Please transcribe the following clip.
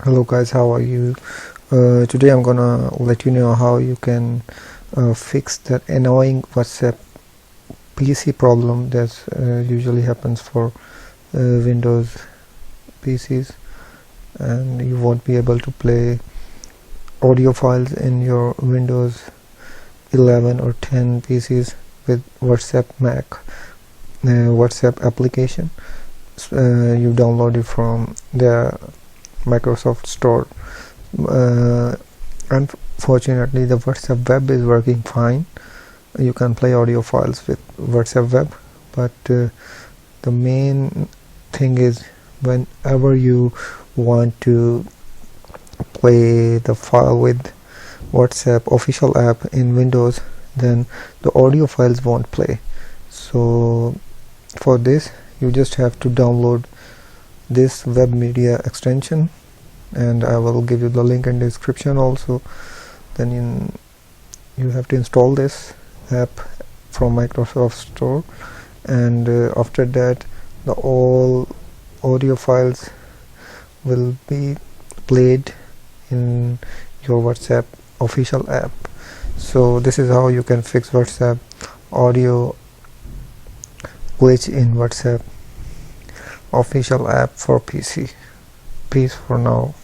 Hello guys, how are you? Today I'm gonna let you know how you can fix that annoying WhatsApp PC problem that usually happens for Windows PCs, and you won't be able to play audio files in your Windows 11 or 10 PCs with WhatsApp WhatsApp application. You download it from the Microsoft Store. Unfortunately, the WhatsApp web is working fine. You can play audio files with WhatsApp web, but the main thing is whenever you want to play the file with WhatsApp official app in Windows, then the audio files won't play. So for this, you just have to download this web media extension, and I will give you the link in the description also. Then you have to install this app from Microsoft Store, and after that the all audio files will be played in your WhatsApp official app. So this is how you can fix WhatsApp audio glitch in WhatsApp official app for PC. Peace for now.